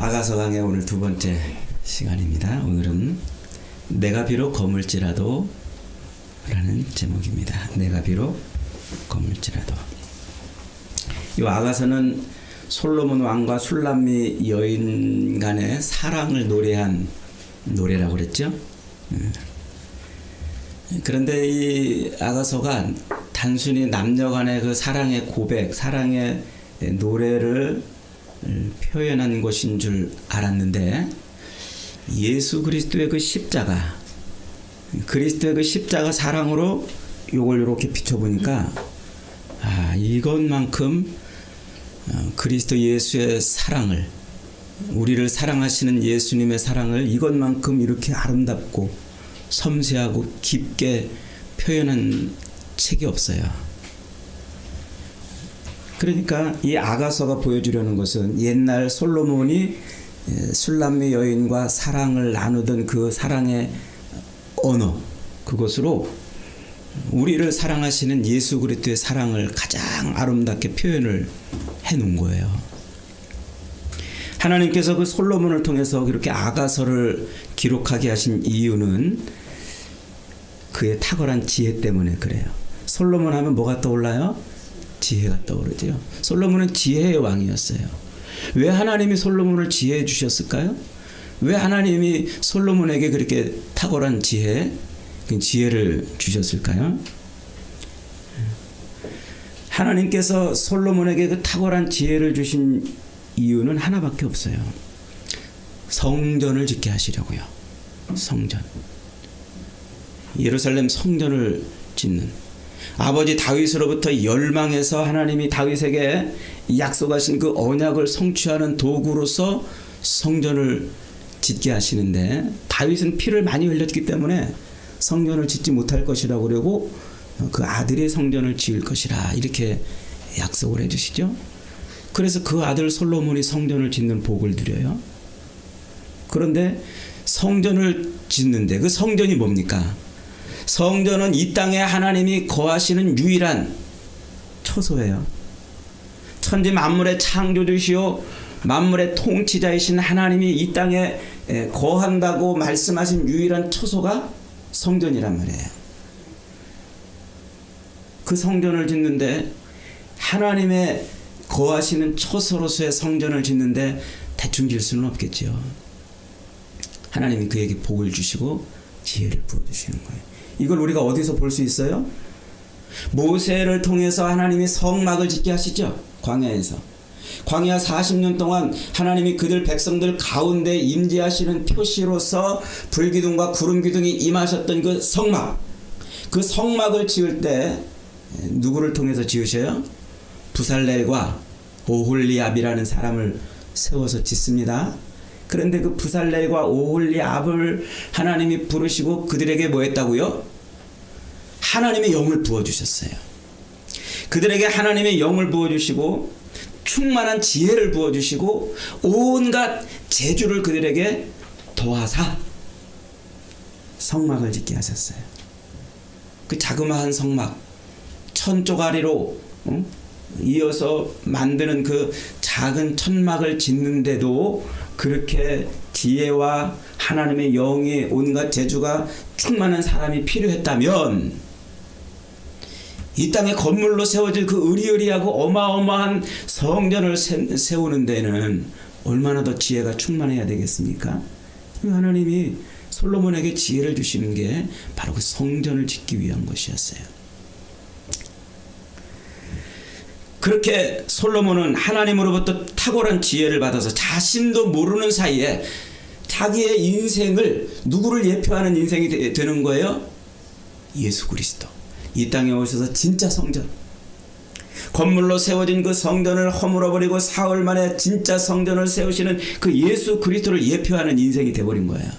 아가서 강의 오늘 두 번째 시간입니다. 오늘은 내가 비록 거물지라도 라는 제목입니다. 내가 비록 거물지라도. 이 아가서는 솔로몬 왕과 술람미 여인 간의 사랑을 노래한 노래라고 그랬죠. 그런데 이 아가서가 단순히 남녀 간의 그 사랑의 고백, 사랑의 노래를 표현한 것인 줄 알았는데 예수 그리스도의 그 십자가, 그리스도의 그 십자가 사랑으로 요걸 이렇게 비춰보니까 이것만큼 그리스도 예수의 사랑을, 우리를 사랑하시는 예수님의 사랑을 이것만큼 이렇게 아름답고 섬세하고 깊게 표현한 책이 없어요. 그러니까 이 아가서가 보여주려는 것은 옛날 솔로몬이 술람미 여인과 사랑을 나누던 그 사랑의 언어, 그것으로 우리를 사랑하시는 예수 그리스도의 사랑을 가장 아름답게 표현을 해놓은 거예요. 하나님께서 그 솔로몬을 통해서 그렇게 아가서를 기록하게 하신 이유는 그의 탁월한 지혜 때문에 그래요. 솔로몬 하면 뭐가 떠올라요? 지혜가 떠오르죠. 솔로몬은 지혜의 왕이었어요. 왜 하나님이 솔로몬을 지혜해 주셨을까요? 왜 하나님이 솔로몬에게 그렇게 탁월한 지혜를 주셨을까요? 하나님께서 솔로몬에게 그 탁월한 지혜를 주신 이유는 하나밖에 없어요. 성전을 짓게 하시려고요. 성전. 예루살렘 성전을 짓는, 아버지 다윗으로부터 열망해서 하나님이 다윗에게 약속하신 그 언약을 성취하는 도구로서 성전을 짓게 하시는데, 다윗은 피를 많이 흘렸기 때문에 성전을 짓지 못할 것이라고 그러고 그 아들이 성전을 지을 것이라 이렇게 약속을 해주시죠. 그래서 그 아들 솔로몬이 성전을 짓는 복을 누려요. 그런데 성전을 짓는데 그 성전이 뭡니까? 성전은 이 땅에 하나님이 거하시는 유일한 처소예요. 천지 만물의 창조주시오 만물의 통치자이신 하나님이 이 땅에 거한다고 말씀하신 유일한 처소가 성전이란 말이에요. 그 성전을 짓는데, 하나님의 거하시는 처소로서의 성전을 짓는데 대충 질 수는 없겠죠. 하나님이 그에게 복을 주시고 지혜를 부어주시는 거예요. 이걸 우리가 어디서 볼 수 있어요? 모세를 통해서 하나님이 성막을 짓게 하시죠. 광야에서. 광야 40년 동안 하나님이 그들 백성들 가운데 임재하시는 표시로서 불기둥과 구름기둥이 임하셨던 그 성막. 그 성막을 지을 때 누구를 통해서 지으셔요? 부살렐과 오홀리압이라는 사람을 세워서 짓습니다. 그런데 그 부살렐과 오홀리압을 하나님이 부르시고 그들에게 뭐 했다고요? 하나님의 영을 부어주셨어요. 그들에게 하나님의 영을 부어주시고 충만한 지혜를 부어주시고 온갖 재주를 그들에게 더하사 성막을 짓게 하셨어요. 그 자그마한 성막, 1000조가리로 이어서 만드는 그 작은 천막을 짓는데도 그렇게 지혜와 하나님의 영의 온갖 재주가 충만한 사람이 필요했다면, 이 땅에 건물로 세워질 그 으리으리하고 어마어마한 성전을 세우는 데는 얼마나 더 지혜가 충만해야 되겠습니까? 하나님이 솔로몬에게 지혜를 주시는 게 바로 그 성전을 짓기 위한 것이었어요. 그렇게 솔로몬은 하나님으로부터 탁월한 지혜를 받아서 자신도 모르는 사이에 자기의 인생을, 누구를 예표하는 인생이 되는 거예요? 예수 그리스도. 이 땅에 오셔서 진짜 성전, 건물로 세워진 그 성전을 허물어버리고 사흘 만에 진짜 성전을 세우시는 그 예수 그리스도를 예표하는 인생이 되어버린 거예요.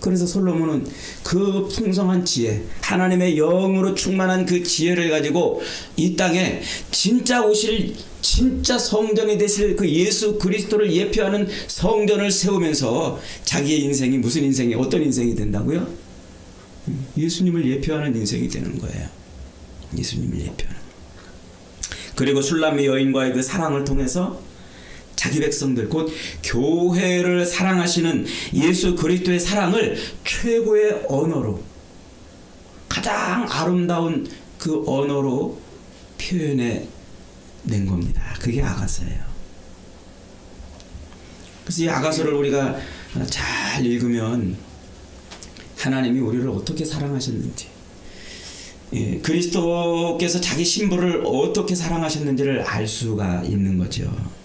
그래서 솔로몬은 그 풍성한 지혜, 하나님의 영으로 충만한 그 지혜를 가지고 이 땅에 진짜 오실 진짜 성전이 되실 그 예수 그리스도를 예표하는 성전을 세우면서 자기의 인생이 무슨 인생이, 어떤 인생이 된다고요? 예수님을 예표하는 인생이 되는 거예요. 예수님을 예표하는. 그리고 술람미 여인과의 그 사랑을 통해서 자기 백성들 곧 교회를 사랑하시는 예수 그리스도의 사랑을 최고의 언어로, 가장 아름다운 그 언어로 표현해 낸 겁니다. 그게 아가서예요. 그래서 이 아가서를 우리가 잘 읽으면 하나님이 우리를 어떻게 사랑하셨는지, 그리스도께서 자기 신부를 어떻게 사랑하셨는지를 알 수가 있는 거죠.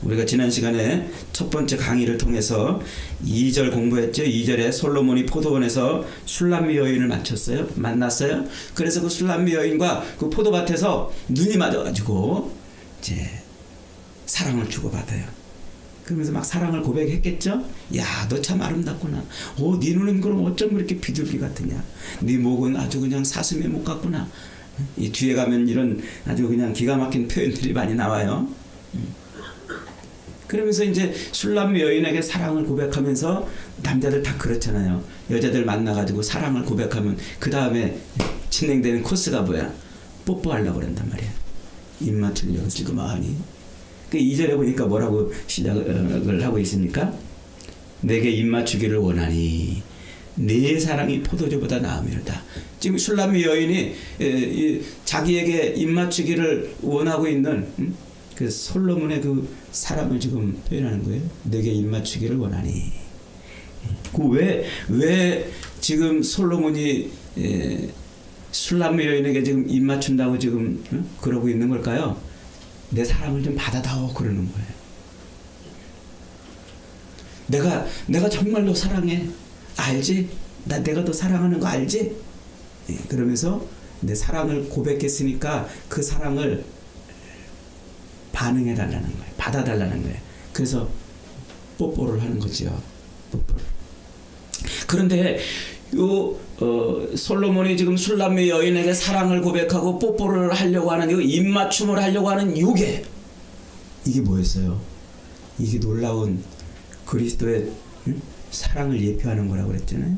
우리가 지난 시간에 첫 번째 강의를 통해서 2절 공부했죠. 2절에 솔로몬이 포도원에서 술람미 여인을 만났어요. 그래서 그 술람미 여인과 그 포도밭에서 눈이 맞아가지고 이제 사랑을 주고받아요. 그러면서 막 사랑을 고백했겠죠. 야, 너 참 아름답구나. 네 눈은 그럼 어쩜 그렇게 비둘기 같으냐. 네 목은 아주 그냥 사슴의 목 같구나. 이 뒤에 가면 이런 아주 그냥 기가 막힌 표현들이 많이 나와요. 그러면서 이제 술람미 여인에게 사랑을 고백하면서, 남자들 다 그렇잖아요. 여자들 만나가지고 사랑을 고백하면 그 다음에 진행되는 코스가 뭐야? 뽀뽀하려고 그런단 말이야. 입 맞추려고 지그마하니. 그 2절에 보니까 뭐라고 시작을 하고 있습니까? 내게 입 맞추기를 원하니 네 사랑이 포도주보다 나음이로다. 지금 술람미 여인이 자기에게 입 맞추기를 원하고 있는 그 솔로몬의 그 사랑을 지금 표현하는 거예요. 내게 입 맞추기를 원하니. 그 왜 지금 솔로몬이 술람미 여인에게 지금 입 맞춘다고 지금 그러고 있는 걸까요? 내 사랑을 좀 받아다오 그러는 거예요. 내가 정말 너 사랑해. 알지? 내가 너 사랑하는 거 알지? 그러면서 내 사랑을 고백했으니까 그 사랑을 반응해 달라는 거예요. 받아달라는 거예요. 그래서 뽀뽀를 하는 거죠. 뽀뽀를. 그런데 솔로몬이 지금 술람미 여인에게 사랑을 고백하고 뽀뽀를 하려고 하는 이 입맞춤을 하려고 하는 이게 뭐였어요? 이게 놀라운 그리스도의 사랑을 예표하는 거라고 그랬잖아요.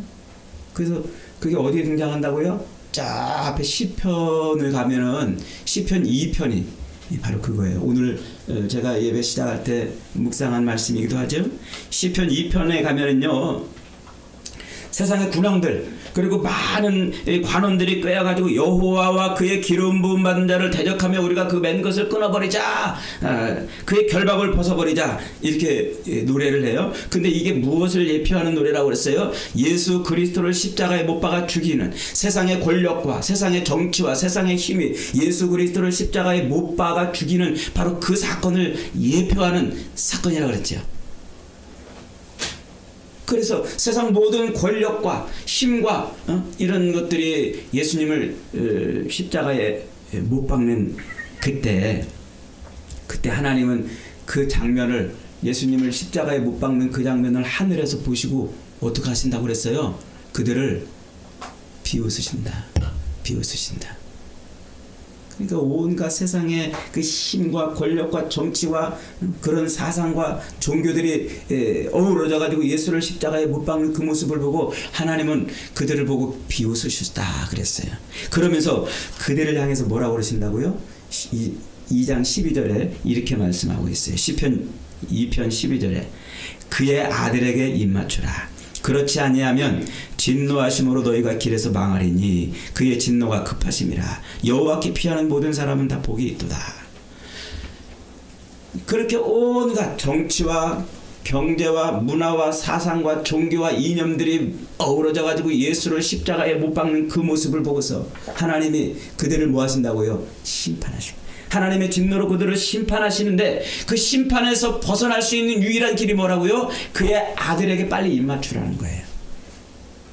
그래서 그게 어디에 등장한다고요? 자, 앞에 시편을 가면은 시편 2편이 바로 그거예요. 오늘 제가 예배 시작할 때 묵상한 말씀이기도 하죠. 시편 2편에 가면은요, 세상의 군왕들 그리고 많은 관원들이 꿰어가지고 여호와와 그의 기름 부음 받은 자를 대적하며 우리가 그 맨 것을 끊어버리자, 그의 결박을 벗어버리자, 이렇게 노래를 해요. 근데 이게 무엇을 예표하는 노래라고 그랬어요? 예수 그리스도를 십자가에 못 박아 죽이는 세상의 권력과 세상의 정치와 세상의 힘이 예수 그리스도를 십자가에 못 박아 죽이는 바로 그 사건을 예표하는 사건이라고 그랬죠. 그래서 세상 모든 권력과 힘과 이런 것들이 예수님을 십자가에 못 박는 그때 하나님은 그 장면을, 예수님을 십자가에 못 박는 그 장면을 하늘에서 보시고 어떻게 하신다고 그랬어요? 그들을 비웃으신다. 그러니까 온갖 세상의 그 힘과 권력과 정치와 그런 사상과 종교들이 어우러져 가지고 예수를 십자가에 못 박는 그 모습을 보고 하나님은 그들을 보고 비웃으셨다 그랬어요. 그러면서 그들을 향해서 뭐라고 그러신다고요? 2장 12절에 이렇게 말씀하고 있어요. 시편 2편 12절에 그의 아들에게 입맞추라. 그렇지 아니하면 진노하심으로 너희가 길에서 망하리니 그의 진노가 급하심이라. 여호와께 피하는 모든 사람은 다 복이 있도다. 그렇게 온갖 정치와 경제와 문화와 사상과 종교와 이념들이 어우러져 가지고 예수를 십자가에 못 박는 그 모습을 보고서 하나님이 그들을 뭐 하신다고요? 심판하시고, 하나님의 진노로 그들을 심판하시는데 그 심판에서 벗어날 수 있는 유일한 길이 뭐라고요? 그의 아들에게 빨리 입맞추라는 거예요.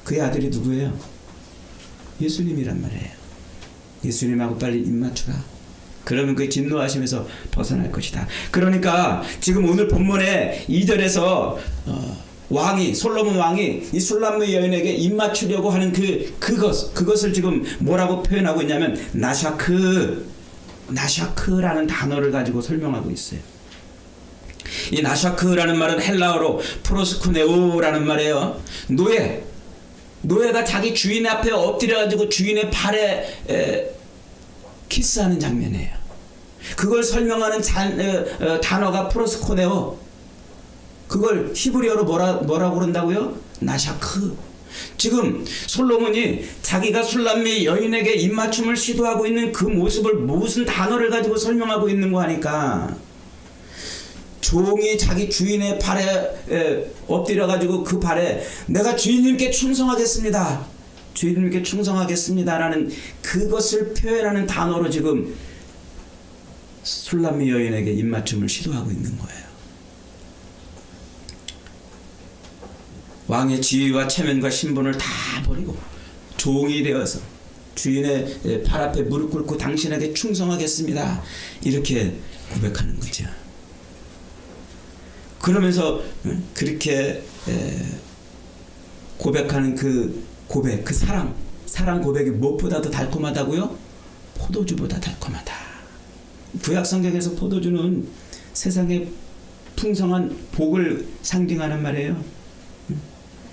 그의 아들이 누구예요? 예수님이란 말이에요. 예수님하고 빨리 입맞추라. 그러면 그 진노하심에서 벗어날 것이다. 그러니까 지금 오늘 본문에 2절에서 왕이, 솔로몬 왕이 이 술람미 여인에게 입맞추려고 하는 그것을 지금 뭐라고 표현하고 있냐면 나샤크라는 단어를 가지고 설명하고 있어요. 이 나샤크라는 말은 헬라어로 프로스쿠네오라는 말이에요. 노예가 자기 주인 앞에 엎드려 가지고 주인의 팔에 키스하는 장면이에요. 그걸 설명하는 단어가 프로스코네오. 그걸 히브리어로 뭐라고 그런다고요? 나샤크. 지금 솔로몬이 자기가 술람미 여인에게 입맞춤을 시도하고 있는 그 모습을 무슨 단어를 가지고 설명하고 있는 거 하니까, 종이 자기 주인의 발에 엎드려 가지고 그 발에 내가 주인님께 충성하겠습니다, 주인님께 충성하겠습니다라는 그것을 표현하는 단어로 지금 술람미 여인에게 입맞춤을 시도하고 있는 거예요. 왕의 지위와 체면과 신분을 다 버리고 종이 되어서 주인의 발 앞에 무릎 꿇고 당신에게 충성하겠습니다, 이렇게 고백하는 거죠. 그러면서 그렇게 고백하는 그 고백, 그 사랑 고백이 무엇보다도 달콤하다고요? 포도주보다 달콤하다. 구약 성경에서 포도주는 세상의 풍성한 복을 상징하는 말이에요.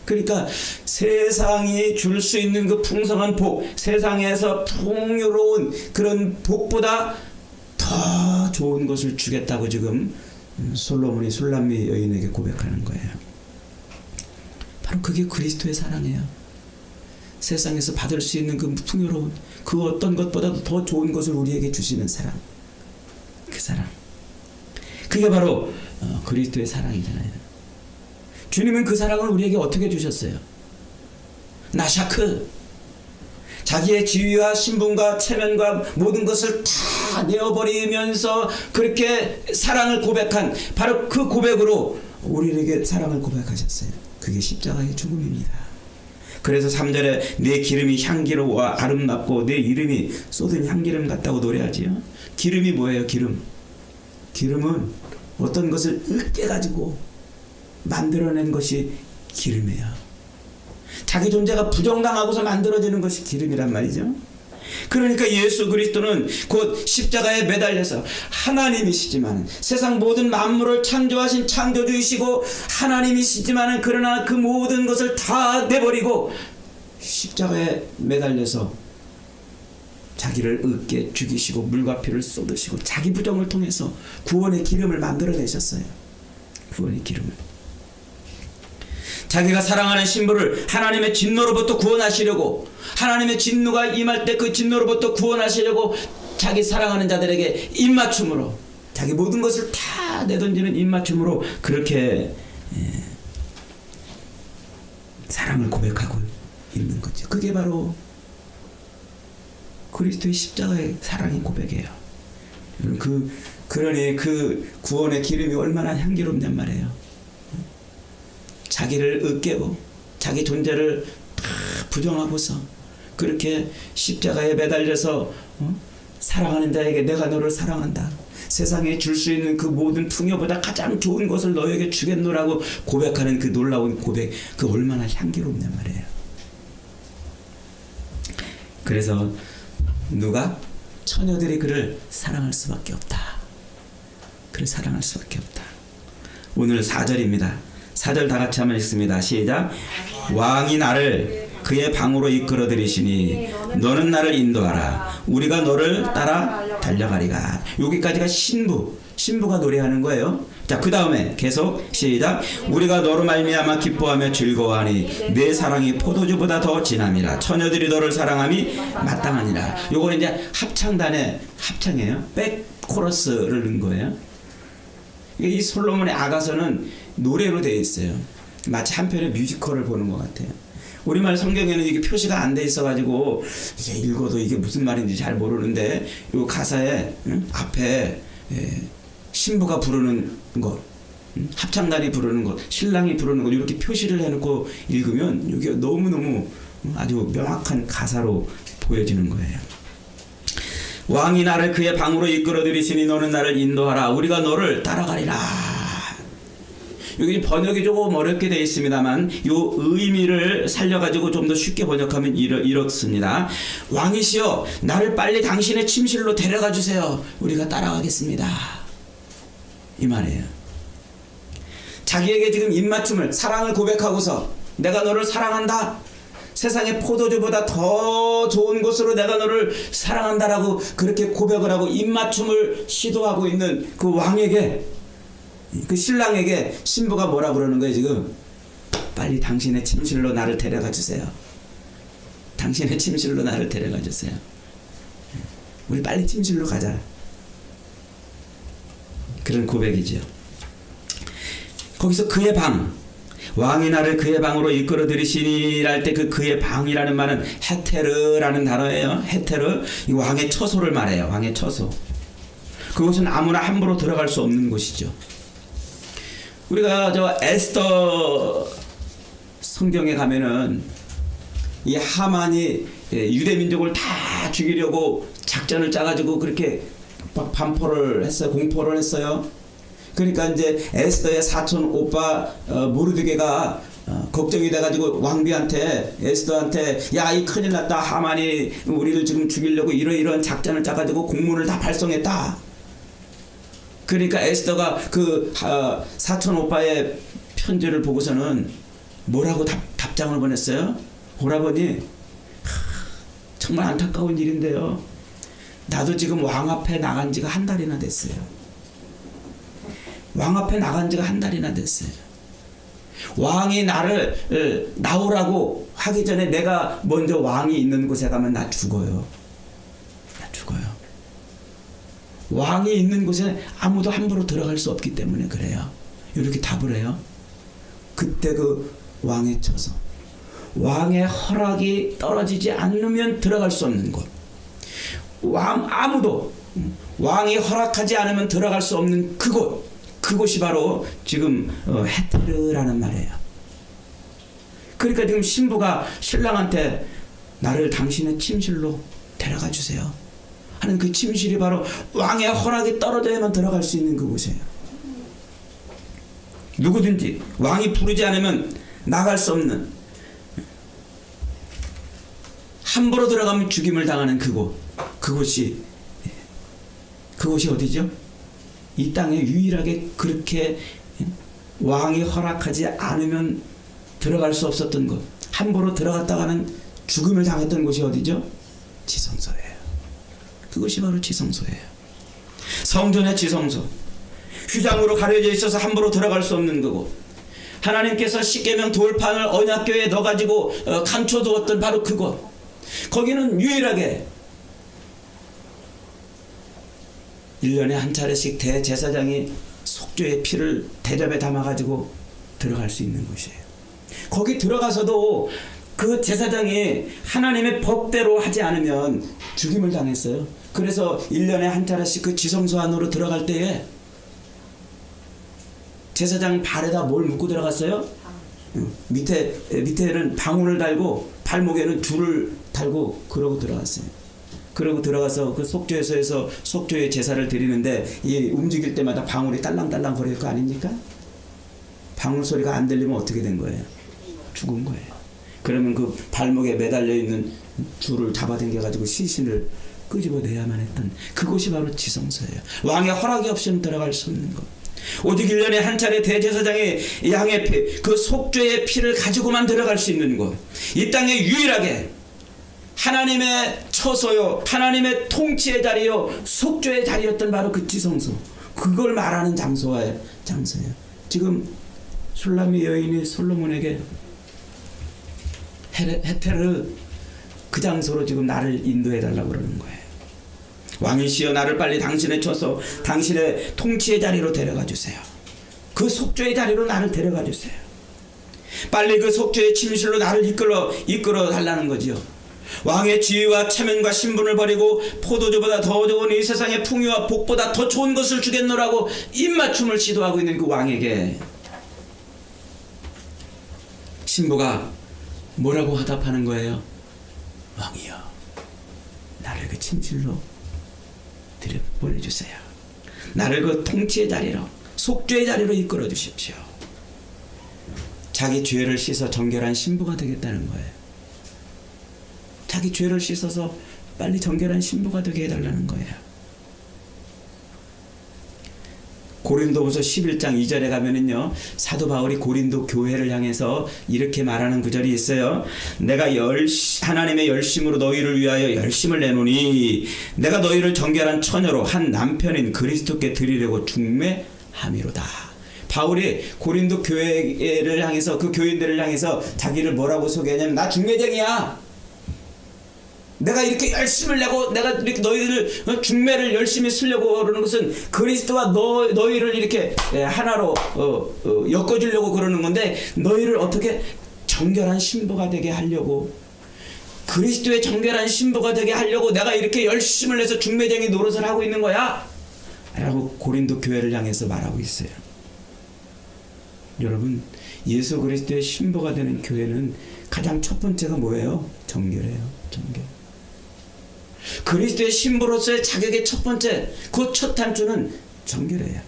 그러니까 세상이 줄 수 있는 그 풍성한 복, 세상에서 풍요로운 그런 복보다 더 좋은 것을 주겠다고 지금 솔로몬이 술람미 여인에게 고백하는 거예요. 바로 그게 그리스도의 사랑이에요. 세상에서 받을 수 있는 그 풍요로운 그 어떤 것보다도 더 좋은 것을 우리에게 주시는 사랑, 그 사랑, 그게 바로 그리스도의 사랑이잖아요. 주님은 그 사랑을 우리에게 어떻게 주셨어요? 나샤크. 자기의 지위와 신분과 체면과 모든 것을 다 내어버리면서 그렇게 사랑을 고백한, 바로 그 고백으로 우리에게 사랑을 고백하셨어요. 그게 십자가의 죽음입니다. 그래서 3절에 내 기름이 향기로워 아름답고 내 이름이 쏟은 향기름 같다고 노래하지요. 기름이 뭐예요? 기름은 어떤 것을 으깨가지고 만들어낸 것이 기름이에요. 자기 존재가 부정당하고서 만들어지는 것이 기름이란 말이죠. 그러니까 예수 그리스도는 곧 십자가에 매달려서 하나님이시지만, 세상 모든 만물을 창조하신 창조주이시고 하나님이시지만, 그러나 그 모든 것을 다 내버리고 십자가에 매달려서 자기를 으깨 죽이시고 물과 피를 쏟으시고 자기 부정을 통해서 구원의 기름을 만들어내셨어요. 구원의 기름을. 자기가 사랑하는 신부를 하나님의 진노로부터 구원하시려고, 하나님의 진노가 임할 때 그 진노로부터 구원하시려고 자기 사랑하는 자들에게 입맞춤으로, 자기 모든 것을 다 내던지는 입맞춤으로 그렇게 사랑을 고백하고 있는 거죠. 그게 바로 그리스도의 십자가의 사랑의 고백이에요. 그러니 그 구원의 기름이 얼마나 향기롭냔 말이에요. 자기를 으깨고 자기 존재를 다 부정하고서 그렇게 십자가에 매달려서 사랑하는 자에게 내가 너를 사랑한다, 세상에 줄 수 있는 그 모든 풍요보다 가장 좋은 것을 너에게 주겠노라고 고백하는 그 놀라운 고백, 그 얼마나 향기롭냔 말이에요. 그래서 누가? 처녀들이 그를 사랑할 수밖에 없다. 그를 사랑할 수밖에 없다. 오늘 4절입니다. 4절 다 같이 한번 읽습니다. 시작. 왕이 나를 그의 방으로 이끌어 들이시니 너는 나를 인도하라. 우리가 너를 따라 달려가리가. 여기까지가 신부가 노래하는 거예요. 자, 그 다음에 계속 시작. 우리가 너로 말미암아 기뻐하며 즐거워하니 내 사랑이 포도주보다 더 진함이라. 처녀들이 너를 사랑함이 마땅하니라. 요건 이제 합창단의 합창이에요. 백 코러스를 넣은 거예요. 이 솔로몬의 아가서는 노래로 되어 있어요. 마치 한편의 뮤지컬을 보는 것 같아요. 우리말 성경에는 이게 표시가 안 돼 있어가지고 이게 읽어도 이게 무슨 말인지 잘 모르는데, 요 가사에 앞에 신부가 부르는 것, 합창단이 부르는 것, 신랑이 부르는 것 이렇게 표시를 해놓고 읽으면 이게 너무너무 아주 명확한 가사로 보여지는 거예요. 왕이 나를 그의 방으로 이끌어 들이시니 너는 나를 인도하라. 우리가 너를 따라가리라. 여기 번역이 조금 어렵게 되어 있습니다만 요 의미를 살려가지고 좀 더 쉽게 번역하면 이렇습니다. 왕이시여, 나를 빨리 당신의 침실로 데려가 주세요. 우리가 따라가겠습니다. 이 말이에요. 자기에게 지금 입맞춤을, 사랑을 고백하고서 내가 너를 사랑한다, 세상의 포도주보다 더 좋은 곳으로 내가 너를 사랑한다라고 그렇게 고백을 하고 입맞춤을 시도하고 있는 그 왕에게, 그 신랑에게 신부가 뭐라 그러는 거예요 지금? 빨리 당신의 침실로 나를 데려가 주세요. 당신의 침실로 나를 데려가 주세요. 우리 빨리 침실로 가자. 그런 고백이죠. 거기서 그의 방, 왕이 나를 그의 방으로 이끌어 들이시니라 할 때 그 그의 방이라는 말은 헤테르라는 단어예요. 헤테르, 이 왕의 처소를 말해요. 왕의 처소. 그곳은 아무나 함부로 들어갈 수 없는 곳이죠. 우리가 저 에스더 성경에 가면은 이 하만이 유대 민족을 다 죽이려고 작전을 짜가지고 그렇게 반포를 했어요. 공포를 했어요. 그러니까 이제 에스더의 사촌 오빠 모르드게가 걱정이 돼가지고 왕비한테, 에스더한테, 야, 이 큰일 났다. 하만이 우리를 지금 죽이려고 이런 작전을 짜가지고 공문을 다 발송했다. 그러니까 에스더가 그 사촌 오빠의 편지를 보고서는 뭐라고 답장을 보냈어요? 오라버니, 정말 안타까운 일인데요. 나도 지금 왕 앞에 나간 지가 한 달이나 됐어요. 왕 앞에 나간 지가 한 달이나 됐어요. 왕이 나를 나오라고 하기 전에 내가 먼저 왕이 있는 곳에 가면 나 죽어요. 나 죽어요. 왕이 있는 곳에 아무도 함부로 들어갈 수 없기 때문에 그래요. 이렇게 답을 해요. 그때 그 왕의 처소, 왕의 허락이 떨어지지 않으면 들어갈 수 없는 곳, 아무도 왕이 허락하지 않으면 들어갈 수 없는 그곳, 그곳이 바로 지금 헤테르라는 말이에요. 그러니까 지금 신부가 신랑한테 나를 당신의 침실로 데려가 주세요 하는 그 침실이 바로 왕의 허락이 떨어져야만 들어갈 수 있는 그곳이에요. 누구든지 왕이 부르지 않으면 나갈 수 없는, 함부로 들어가면 죽임을 당하는 그곳이 어디죠? 이 땅에 유일하게 그렇게 왕이 허락하지 않으면 들어갈 수 없었던 곳, 함부로 들어갔다가는 죽음을 당했던 곳이 어디죠? 지성소예요. 그것이 바로 지성소예요. 성전의 지성소, 휘장으로 가려져 있어서 함부로 들어갈 수 없는 그곳, 하나님께서 십계명 돌판을 언약궤에 넣어가지고 감춰두었던 바로 그곳, 거기는 유일하게 1년에 한 차례씩 대제사장이 속죄의 피를 대접에 담아가지고 들어갈 수 있는 곳이에요. 거기 들어가서도 그 제사장이 하나님의 법대로 하지 않으면 죽임을 당했어요. 그래서 1년에 한 차례씩 그 지성소 안으로 들어갈 때에 제사장 발에다 뭘 묶고 들어갔어요? 밑에는 방울을 달고 발목에는 줄을 달고 그러고 들어갔어요. 그러고 들어가서 그 속죄소에서 속죄의 제사를 드리는데 이 움직일 때마다 방울이 딸랑딸랑 거릴 거 아닙니까? 방울 소리가 안 들리면 어떻게 된 거예요? 죽은 거예요. 그러면 그 발목에 매달려 있는 줄을 잡아당겨가지고 시신을 끄집어내야만 했던 그곳이 바로 지성소예요. 왕의 허락이 없이는 들어갈 수 없는 것. 오직 1년에 한 차례 대제사장이 양의 피, 그 속죄의 피를 가지고만 들어갈 수 있는 곳. 이 땅에 유일하게 하나님의 처소요, 하나님의 통치의 자리요, 속죄의 자리였던 바로 그 지성소, 그걸 말하는 장소예요. 지금 술람미 여인이 솔로몬에게 헤테르 그 장소로 지금 나를 인도해달라고 그러는 거예요. 왕이시여, 나를 빨리 당신의 처소, 당신의 통치의 자리로 데려가 주세요. 그 속죄의 자리로 나를 데려가 주세요. 빨리 그 속죄의 침실로 나를 이끌어 달라는 거지요. 왕의 지위와 체면과 신분을 버리고 포도주보다 더 좋은 이 세상의 풍요와 복보다 더 좋은 것을 주겠노라고 입맞춤을 시도하고 있는 그 왕에게 신부가 뭐라고 화답하는 거예요? 왕이여, 나를 그 침실로 보내주세요. 나를 그 통치의 자리로, 속죄의 자리로 이끌어 주십시오. 자기 죄를 씻어 정결한 신부가 되겠다는 거예요. 자기 죄를 씻어서 빨리 정결한 신부가 되게 해달라는 거예요. 고린도후서 11장 2절에 가면은요, 사도 바울이 고린도 교회를 향해서 이렇게 말하는 구절이 있어요. 내가 하나님의 열심으로 너희를 위하여 열심을 내노니 내가 너희를 정결한 처녀로 한 남편인 그리스도께 드리려고 중매함이로다. 바울이 고린도 교회를 향해서, 그 교인들을 향해서 자기를 뭐라고 소개하냐면, 나 중매쟁이야. 내가 이렇게 열심을 내고 내가 이렇게 너희를 중매를 열심히 쓰려고 그러는 것은 그리스도와 너희를 이렇게 하나로 엮어주려고 그러는 건데, 너희를 어떻게 정결한 신부가 되게 하려고, 그리스도의 정결한 신부가 되게 하려고 내가 이렇게 열심을 내서 중매쟁이 노릇을 하고 있는 거야 라고 고린도 교회를 향해서 말하고 있어요. 여러분, 예수 그리스도의 신부가 되는 교회는 가장 첫 번째가 뭐예요? 정결해요. 정결. 그리스도의 신부로서의 자격의 첫 번째, 그 첫 단추는 정결해요.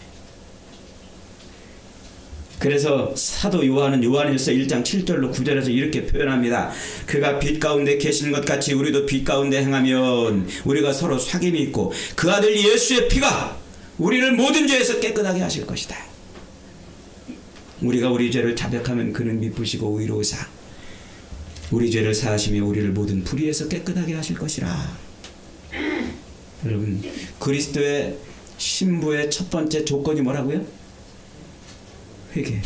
그래서 사도 요한은 요한일서 1장 7절로 9절에서 이렇게 표현합니다. 그가 빛 가운데 계신 것 같이 우리도 빛 가운데 행하면 우리가 서로 사귐이 있고 그 아들 예수의 피가 우리를 모든 죄에서 깨끗하게 하실 것이다. 우리가 우리 죄를 자백하면 그는 미쁘시고 의로우사 우리 죄를 사하시며 우리를 모든 불의에서 깨끗하게 하실 것이라. 여러분, 그리스도의 신부의 첫 번째 조건이 뭐라고요? 회개.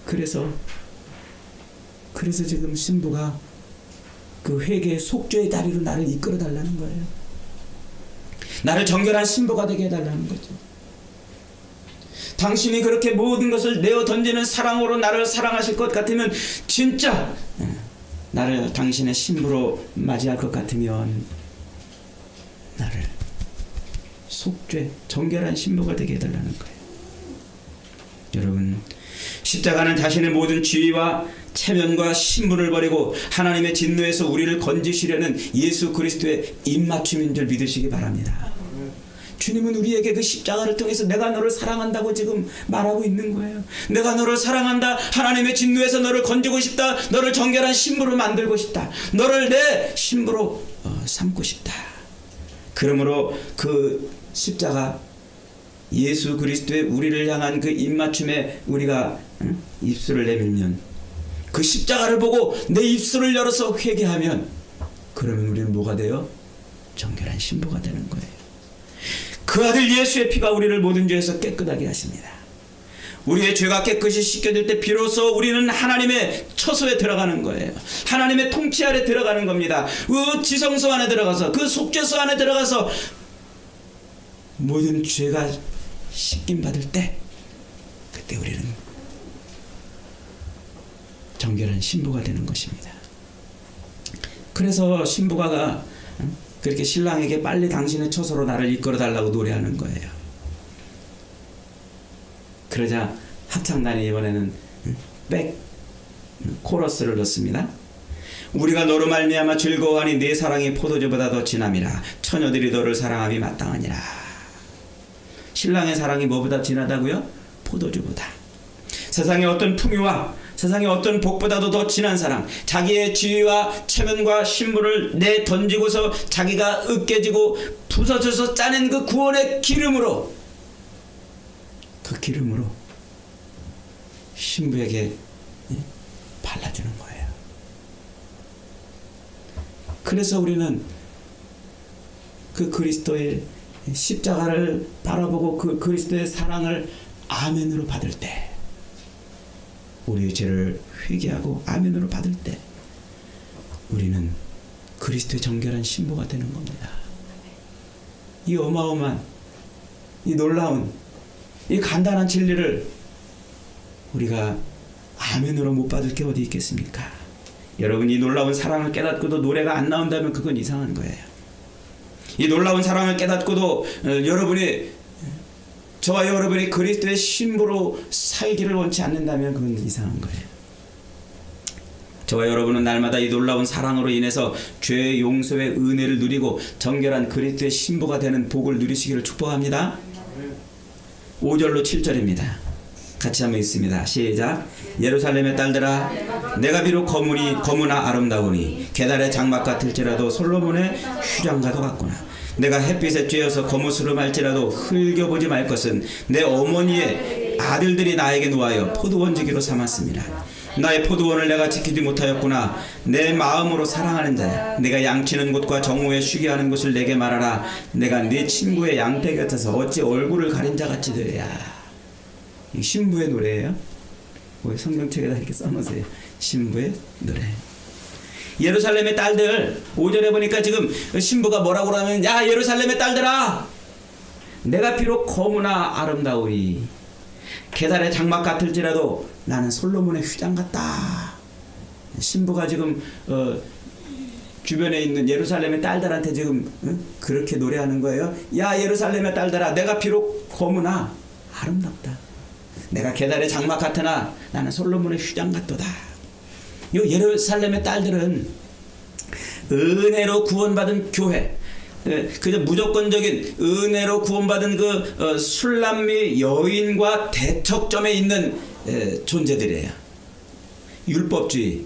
그래서 지금 신부가 그 회개의 속죄의 다리로 나를 이끌어 달라는 거예요. 나를 정결한 신부가 되게 해달라는 거죠. 당신이 그렇게 모든 것을 내어 던지는 사랑으로 나를 사랑하실 것 같으면, 진짜 나를 당신의 신부로 맞이할 것 같으면 나를 속죄, 정결한 신부가 되게 해달라는 거예요. 여러분, 십자가는 자신의 모든 지위와 체면과 신분을 버리고 하나님의 진노에서 우리를 건지시려는 예수 그리스도의 입맞춤인 줄 믿으시기 바랍니다. 주님은 우리에게 그 십자가를 통해서 내가 너를 사랑한다고 지금 말하고 있는 거예요. 내가 너를 사랑한다. 하나님의 진노에서 너를 건지고 싶다. 너를 정결한 신부로 만들고 싶다. 너를 내 신부로 삼고 싶다. 그러므로 그 십자가, 예수 그리스도의 우리를 향한 그 입맞춤에 우리가 입술을 내밀면, 그 십자가를 보고 내 입술을 열어서 회개하면, 그러면 우리는 뭐가 돼요? 정결한 신부가 되는 거예요. 그 아들 예수의 피가 우리를 모든 죄에서 깨끗하게 하십니다. 우리의 죄가 깨끗이 씻겨질 때 비로소 우리는 하나님의 처소에 들어가는 거예요. 하나님의 통치 아래 들어가는 겁니다. 그 지성소 안에 들어가서, 그 속죄소 안에 들어가서 모든 죄가 씻김 받을 때, 그때 우리는 정결한 신부가 되는 것입니다. 그래서 신부가 그렇게 신랑에게 빨리 당신의 처소로 나를 이끌어 달라고 노래하는 거예요. 그러자 합창단이 이번에는 백 코러스를 넣습니다. 우리가 너로 말미암아 즐거워하니 네 사랑이 포도주보다 더 진함이라. 처녀들이 너를 사랑함이 마땅하니라. 신랑의 사랑이 뭐보다 진하다고요? 포도주보다. 세상의 어떤 풍요와 세상의 어떤 복보다도 더 진한 사랑, 자기의 지위와 체면과 신분을 내 던지고서 자기가 으깨지고 부서져서 짜낸 그 구원의 기름으로, 그 기름으로 신부에게 발라주는 거예요. 그래서 우리는 그 그리스도의 십자가를 바라보고 그 그리스도의 사랑을 아멘으로 받을 때, 우리의 죄를 회개하고 아멘으로 받을 때 우리는 그리스도의 정결한 신부가 되는 겁니다. 이 어마어마한, 이 놀라운, 이 간단한 진리를 우리가 아멘으로 못 받을 게 어디 있겠습니까? 여러분, 이 놀라운 사랑을 깨닫고도 노래가 안 나온다면 그건 이상한 거예요. 이 놀라운 사랑을 깨닫고도 저와 여러분이 그리스도의 신부로 살기를 원치 않는다면 그건 이상한 거예요. 저와 여러분은 날마다 이 놀라운 사랑으로 인해서 죄의 용서의 은혜를 누리고 정결한 그리스도의 신부가 되는 복을 누리시기를 축복합니다. 5절로 7절입니다. 같이 한번 읽습니다. 시작. 예루살렘의 딸들아, 내가 비록 거무나 아름다우니 계달의 장막 같을지라도 솔로몬의 휴장가도 같구나. 내가 햇빛에 쬐어서 거무스름할지라도 흘겨보지 말 것은 내 어머니의 아들들이 나에게 놓아여 포도원지기로 삼았습니다. 나의 포도원을 내가 지키지 못하였구나. 내 마음으로 사랑하는 자야, 내가 양치는 곳과 정오에 쉬게 하는 곳을 내게 말하라. 내가 네 친구의 양떼 곁에서 어찌 얼굴을 가린 자같이 되랴. 이 신부의 노래예요. 왜 성경책에다 이렇게 써놓으세요. 신부의 노래. 예루살렘의 딸들, 5절에 보니까 지금 신부가 뭐라고 하면, 야 예루살렘의 딸들아, 내가 비록 거무나 아름다우리 계달의 장막 같을지라도 나는 솔로몬의 휘장 같다. 신부가 지금 주변에 있는 예루살렘의 딸들한테 지금 그렇게 노래하는 거예요. 야 예루살렘의 딸들아, 내가 비록 거무나 아름답다. 내가 계달의 장막 같으나 나는 솔로몬의 휘장 같도다. 이 예루살렘의 딸들은 은혜로 구원받은 교회, 그냥 무조건적인 은혜로 구원받은 그 술람미 여인과 대척점에 있는 존재들이에요. 율법주의,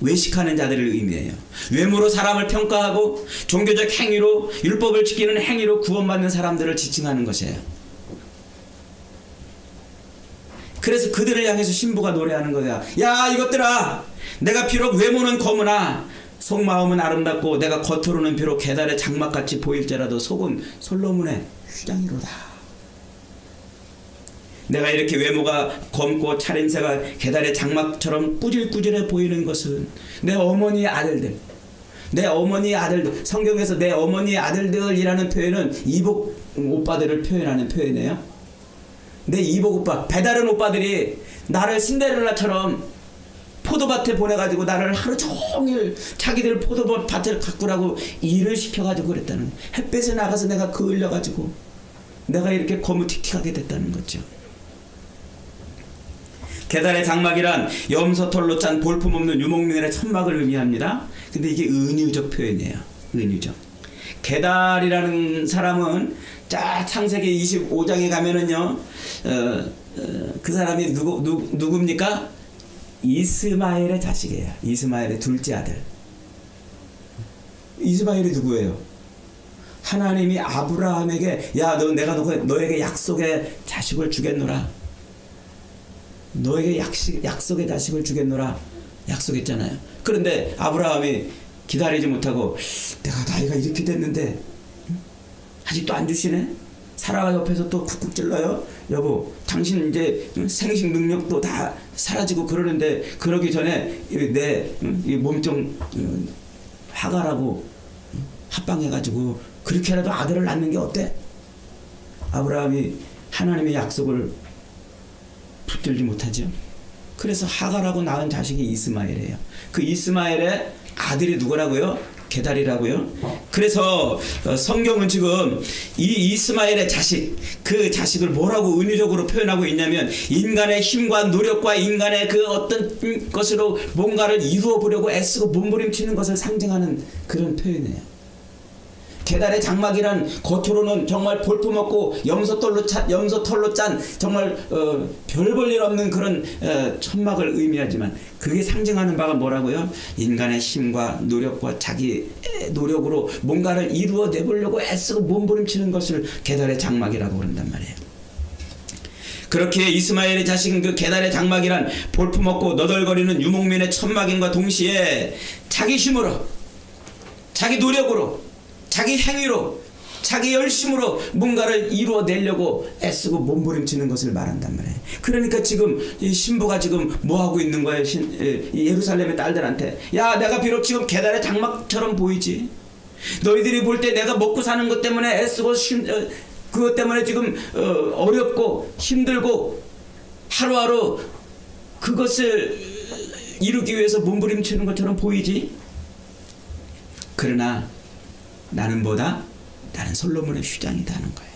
외식하는 자들을 의미해요. 외모로 사람을 평가하고 종교적 행위로, 율법을 지키는 행위로 구원받는 사람들을 지칭하는 것이에요. 그래서 그들을 향해서 신부가 노래하는 거야. 야 이것들아, 내가 비록 외모는 거무나 속마음은 아름답고 내가 겉으로는 비록 계달의 장막같이 보일지라도 속은 솔로몬의 휘장이로다. 내가 이렇게 외모가 검고 차림새가 계달의 장막처럼 꾸질꾸질해 보이는 것은 내 어머니의 아들들, 내 어머니의 아들들, 성경에서 내 어머니의 아들들이라는 표현은 이복 오빠들을 표현하는 표현이에요. 내 이복 오빠, 배다른 오빠들이 나를 신데렐라처럼 포도밭에 보내가지고 나를 하루 종일 자기들 포도밭을 가꾸라고 일을 시켜가지고 그랬다는, 햇빛에 나가서 내가 그을려가지고 내가 이렇게 거무틱틱하게 됐다는 거죠. 계달의 장막이란 염소털로 짠 볼품없는 유목민의 천막을 의미합니다. 근데 이게 은유적 표현이에요. 은유적. 계달이라는 사람은 자 창세기 25장에 가면은요, 그 사람이 누굽니까? 이스마엘의 자식이에요. 이스마엘의 둘째 아들. 이스마엘이 누구예요? 하나님이 아브라함에게, 야 내가 너에게 약속의 자식을 주겠노라. 너에게 약속의 자식을 주겠노라 약속했잖아요. 그런데 아브라함이 기다리지 못하고, 내가 나이가 이렇게 됐는데 아직도 안 주시네? 사라가 옆에서 또 쿡쿡 찔러요. 여보, 당신 이제 생식 능력도 다 사라지고 그러는데 그러기 전에 내 몸 좀 하가라고 합방해가지고 그렇게라도 아들을 낳는 게 어때? 아브라함이 하나님의 약속을 붙들지 못하죠. 그래서 하가라고 낳은 자식이 이스마엘이에요. 그 이스마엘의 아들이 누구라고요? 게달이라고요. 그래서 성경은 지금 이 이스마엘의 자식, 그 자식을 뭐라고 은유적으로 표현하고 있냐면, 인간의 힘과 노력과 인간의 그 어떤 것으로 뭔가를 이루어 보려고 애쓰고 몸부림치는 것을 상징하는 그런 표현이에요. 계달의 장막이란 겉으로는 정말 볼품없고 염소털로 짠 정말 별 볼 일 없는 그런 천막을 의미하지만, 그게 상징하는 바가 뭐라고요? 인간의 힘과 노력과 자기 노력으로 뭔가를 이루어내보려고 애쓰고 몸부림치는 것을 계달의 장막이라고 그런단 말이에요. 그렇게 이스마엘의 자식은 그 계달의 장막이란 볼품없고 너덜거리는 유목민의 천막임과 동시에 자기 힘으로, 자기 노력으로, 자기 행위로, 자기 열심으로 뭔가를 이루어내려고 애쓰고 몸부림치는 것을 말한단 말이에요. 그러니까 지금 이 신부가 지금 뭐하고 있는 거예요? 예루살렘의 딸들한테, 야 내가 비록 지금 계달의 장막처럼 보이지, 너희들이 볼 때 내가 먹고 사는 것 때문에 애쓰고 그것 때문에 지금 어렵고 힘들고 하루하루 그것을 이루기 위해서 몸부림치는 것처럼 보이지? 그러나 나는 솔로몬의 휘장이다 하는 거예요.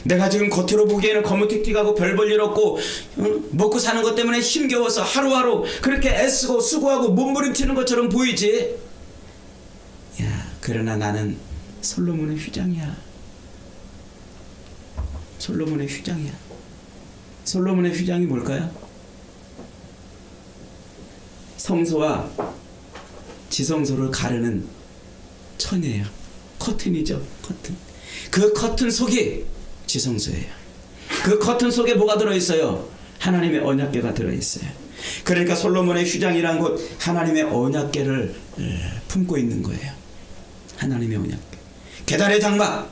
내가 지금 겉으로 보기에는 거무틱틱하고 별 볼 일 없고 먹고 사는 것 때문에 힘겨워서 하루하루 그렇게 애쓰고 수고하고 몸부림치는 것처럼 보이지? 야, 그러나 나는 솔로몬의 휘장이야. 솔로몬의 휘장이야. 솔로몬의 휘장이 뭘까요? 성소와 지성소를 가르는 천이에요. 커튼이죠. 커튼. 그 커튼 속이 지성소예요. 그 커튼 속에 뭐가 들어있어요? 하나님의 언약궤가 들어있어요. 그러니까 솔로몬의 휴장이란 곳 하나님의 언약궤를 품고 있는 거예요. 하나님의 언약궤. 계달의 장막.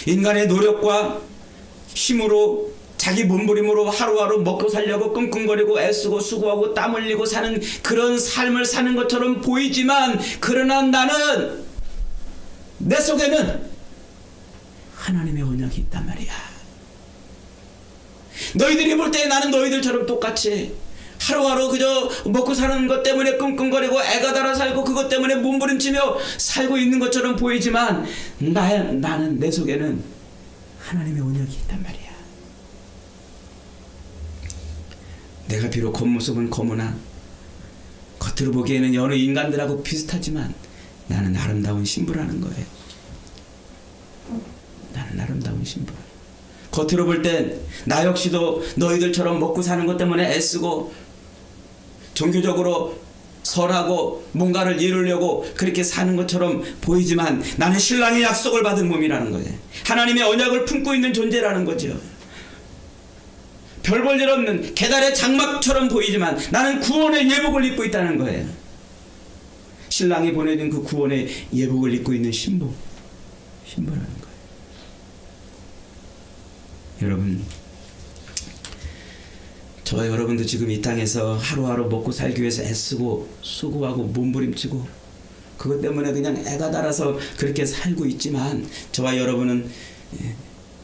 인간의 노력과 힘으로 자기 몸부림으로 하루하루 먹고 살려고 끙끙거리고 애쓰고 수고하고 땀 흘리고 사는 그런 삶을 사는 것처럼 보이지만, 그러나 나는 내 속에는 하나님의 언약이 있단 말이야. 너희들이 볼 때 나는 너희들처럼 똑같이 하루하루 그저 먹고 사는 것 때문에 끙끙거리고 애가 달아 살고 그것 때문에 몸부림치며 살고 있는 것처럼 보이지만, 나는 내 속에는 하나님의 언약이 있단 말이야. 내가 비록 겉모습은 검으나 겉으로 보기에는 여느 인간들하고 비슷하지만 나는 아름다운 신부라는 거예요. 나는 아름다운 신부. 겉으로 볼 땐 나 역시도 너희들처럼 먹고 사는 것 때문에 애쓰고 종교적으로 설하고 뭔가를 이루려고 그렇게 사는 것처럼 보이지만, 나는 신랑의 약속을 받은 몸이라는 거예요. 하나님의 언약을 품고 있는 존재라는 거죠. 별 볼 일 없는 계달의 장막처럼 보이지만 나는 구원의 예복을 입고 있다는 거예요. 신랑이 보내준 그 구원의 예복을 입고 있는 신부라는 거예요. 여러분, 저와 여러분도 지금 이 땅에서 하루하루 먹고 살기 위해서 애쓰고 수고하고 몸부림치고 그것 때문에 그냥 애가 달아서 그렇게 살고 있지만, 저와 여러분은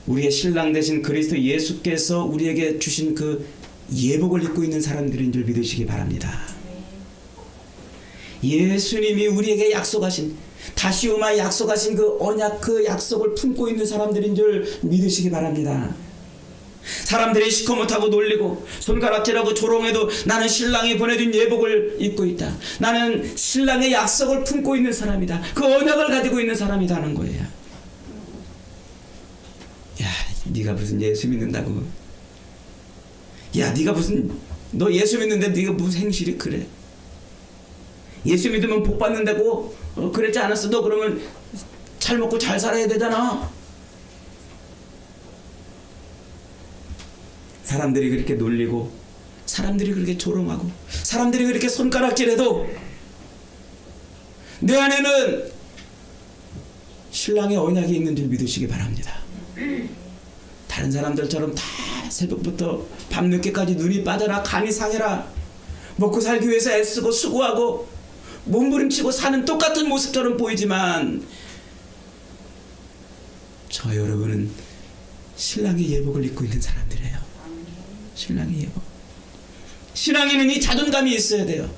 우리의 신랑 되신 그리스도 예수께서 우리에게 주신 그 예복을 입고 있는 사람들인 줄 믿으시기 바랍니다. 예수님이 우리에게 약속하신, 다시오마 약속하신 그 언약, 그 약속을 품고 있는 사람들인 줄 믿으시기 바랍니다. 사람들이 시커 못하고 놀리고 손가락질하고 조롱해도 나는 신랑이 보내준 예복을 입고 있다. 나는 신랑의 약속을 품고 있는 사람이다. 그 언약을 가지고 있는 사람이다 하는 거예요. 야, 네가 무슨 예수 믿는다고? 야, 네가 무슨, 너 예수 믿는데 네가 무슨 행실이 그래? 예수 믿으면 복 받는다고 그랬지 않았어? 너 그러면 잘 먹고 잘 살아야 되잖아. 사람들이 그렇게 놀리고 사람들이 그렇게 조롱하고 사람들이 그렇게 손가락질해도 내 안에는 신랑의 언약이 있는 줄 믿으시기 바랍니다. 다른 사람들처럼 다 새벽부터 밤늦게까지 눈이 빠져라 간이 상해라 먹고 살기 위해서 애쓰고 수고하고 몸부림치고 사는 똑같은 모습처럼 보이지만, 저 여러분은 신랑의 예복을 입고 있는 사람들이에요. 신랑의 예복. 신앙인은 이 자존감이 있어야 돼요.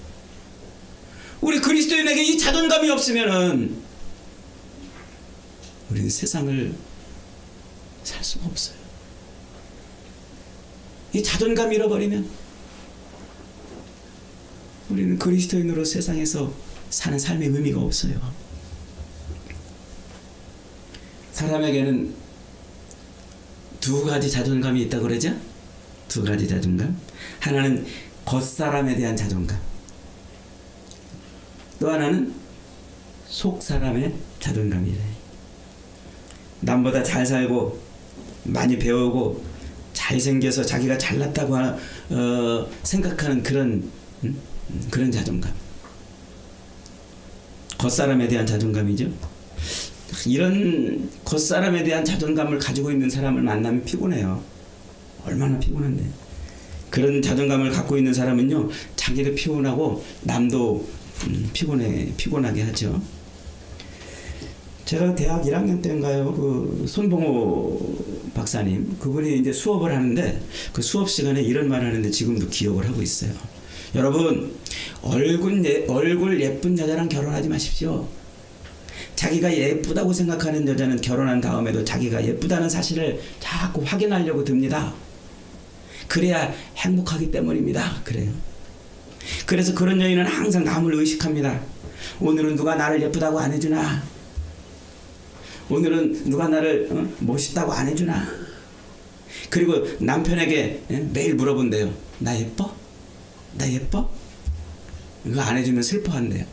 우리 그리스도인에게 이 자존감이 없으면은 우리는 세상을 살 수가 없어요. 이 자존감 잃어버리면 우리는 그리스도인으로 세상에서 사는 삶의 의미가 없어요. 사람에게는 두 가지 자존감이 있다고 그러죠? 두 가지 자존감. 하나는 겉사람에 대한 자존감. 또 하나는 속사람의 자존감이래. 남보다 잘 살고 많이 배우고 잘생겨서 자기가 잘났다고 생각하는 그런 자존감. 겉사람에 대한 자존감이죠. 이런 겉사람에 대한 자존감을 가지고 있는 사람을 만나면 피곤해요. 얼마나 피곤한데. 그런 자존감을 갖고 있는 사람은요, 자기도 피곤하고 남도 피곤하게 하죠. 제가 대학 1학년 때인가요, 그 손봉호 박사님, 그분이 이제 수업을 하는데 그 수업 시간에 이런 말을 하는데 지금도 기억을 하고 있어요. 여러분, 얼굴 예쁜 여자랑 결혼하지 마십시오. 자기가 예쁘다고 생각하는 여자는 결혼한 다음에도 자기가 예쁘다는 사실을 자꾸 확인하려고 듭니다. 그래야 행복하기 때문입니다. 그래요. 그래서 그런 여인은 항상 남을 의식합니다. 오늘은 누가 나를 예쁘다고 안 해주나? 오늘은 누가 나를 멋있다고 안 해주나? 그리고 남편에게 매일 물어본대요. 나 예뻐? 나 예뻐? 이거 안 해주면 슬퍼한대요.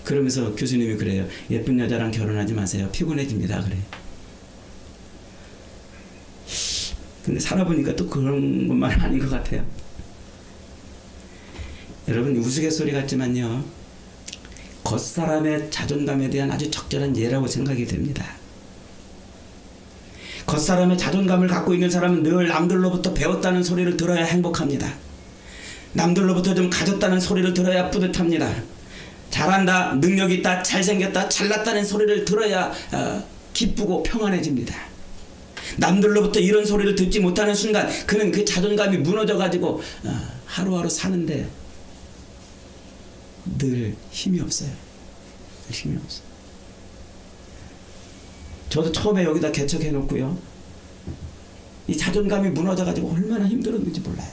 그러면서 교수님이 그래요. 예쁜 여자랑 결혼하지 마세요. 피곤해집니다. 그래. 근데 살아보니까 또 그런 것만 아닌 것 같아요. 여러분 우스갯소리 같지만요. 겉사람의 자존감에 대한 아주 적절한 예라고 생각이 됩니다. 겉사람의 자존감을 갖고 있는 사람은 늘 남들로부터 배웠다는 소리를 들어야 행복합니다. 남들로부터 좀 가졌다는 소리를 들어야 뿌듯합니다. 잘한다, 능력 있다, 잘생겼다, 잘났다는 소리를 들어야 기쁘고 평안해집니다. 남들로부터 이런 소리를 듣지 못하는 순간 그는 그 자존감이 무너져가지고 하루하루 사는데 늘 힘이 없어요. 힘이 없어요. 저도 처음에 여기다 개척해놓고요. 이 자존감이 무너져가지고 얼마나 힘들었는지 몰라요.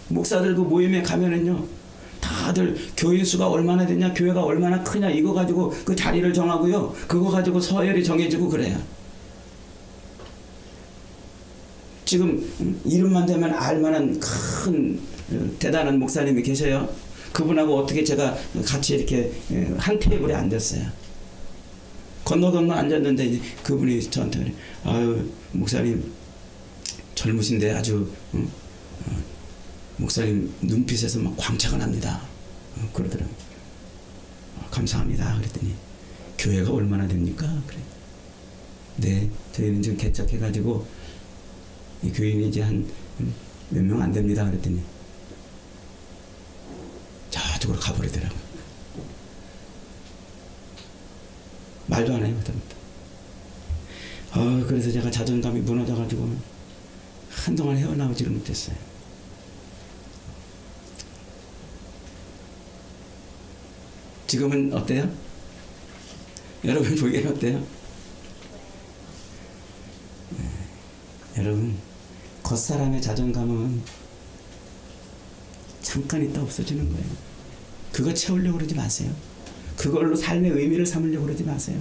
목사들 그 모임에 가면은요. 다들 교인 수가 얼마나 되냐, 교회가 얼마나 크냐 이거 가지고 그 자리를 정하고요. 그거 가지고 서열이 정해지고 그래요. 지금 이름만 되면 알만한 큰 대단한 목사님이 계셔요. 그분하고 어떻게 제가 같이 이렇게 한 테이블에 앉았어요. 건너 앉았는데 이제 그분이 저한테 아유 목사님 젊으신데 아주 목사님 눈빛에서 막 광채가 납니다. 그러더라고요. 감사합니다. 그랬더니 교회가 얼마나 됩니까? 그래. 네, 저희는 지금 개척해가지고 이 교인이 이제 한 몇 명 안 됩니다. 그랬더니 저쪽으로 가버리더라고요. 말도 안 해요. 그래서 제가 자존감이 무너져가지고 한동안 헤어나오지를 못했어요. 지금은 어때요? 여러분 보기엔 어때요? 여러분 겉사람의 자존감은 잠깐 있다 없어지는 거예요. 그거 채우려고 그러지 마세요. 그걸로 삶의 의미를 삼으려고 그러지 마세요.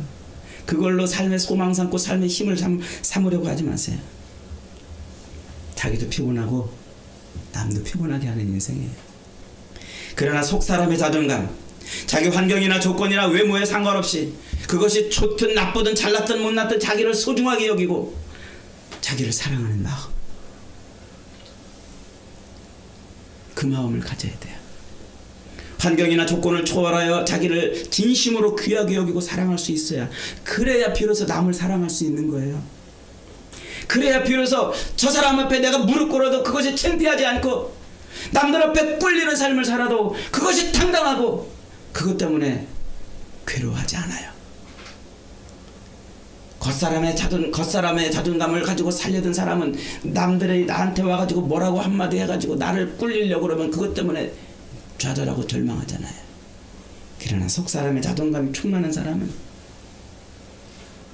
그걸로 삶의 소망 삼고 삶의 힘을 삼으려고 하지 마세요. 자기도 피곤하고 남도 피곤하게 하는 인생이에요. 그러나 속 사람의 자존감, 자기 환경이나 조건이나 외모에 상관없이 그것이 좋든 나쁘든 잘났든 못났든 자기를 소중하게 여기고 자기를 사랑하는 마음, 그 마음을 가져야 돼요. 환경이나 조건을 초월하여 자기를 진심으로 귀하게 여기고 사랑할 수 있어야, 그래야 비로소 남을 사랑할 수 있는 거예요. 그래야 비로소 저 사람 앞에 내가 무릎 꿇어도 그것이 창피하지 않고 남들 앞에 꿀리는 삶을 살아도 그것이 당당하고 그것 때문에 괴로워하지 않아요. 겉사람의 자존감을 가지고 살려던 사람은 남들이 나한테 와가지고 뭐라고 한마디 해가지고 나를 꿀리려고 그러면 그것 때문에 좌절하고 절망하잖아요. 그러나 속사람의 자존감이 충만한 사람은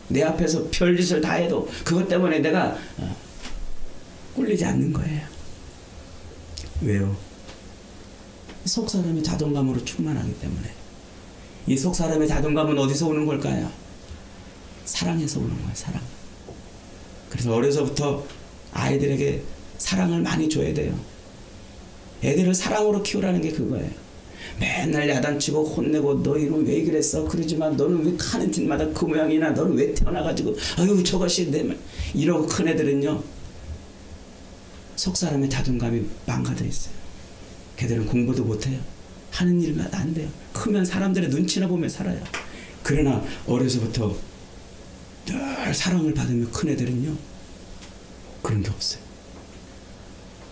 내 앞에서 별짓을 다 해도 그것 때문에 내가 꿀리지 않는 거예요. 왜요? 속사람의 자존감으로 충만하기 때문에. 이 속사람의 자존감은 어디서 오는 걸까요? 사랑에서 오는 거예요. 사랑. 그래서 어려서부터 아이들에게 사랑을 많이 줘야 돼요. 애들을 사랑으로 키우라는 게 그거예요. 맨날 야단치고 혼내고 너 이놈 왜 그랬어? 그러지만 너는 왜 가는 짓마다 그 모양이나 너는 왜 태어나가지고 아유 저것이 내 말 이러고 큰 애들은요 속사람의 자존감이 망가져 있어요. 걔들은 공부도 못해요. 하는 일만 안 돼요. 크면 사람들의 눈치나 보며 살아요. 그러나 어려서부터 늘 사랑을 받으며 큰 애들은요 그런 게 없어요.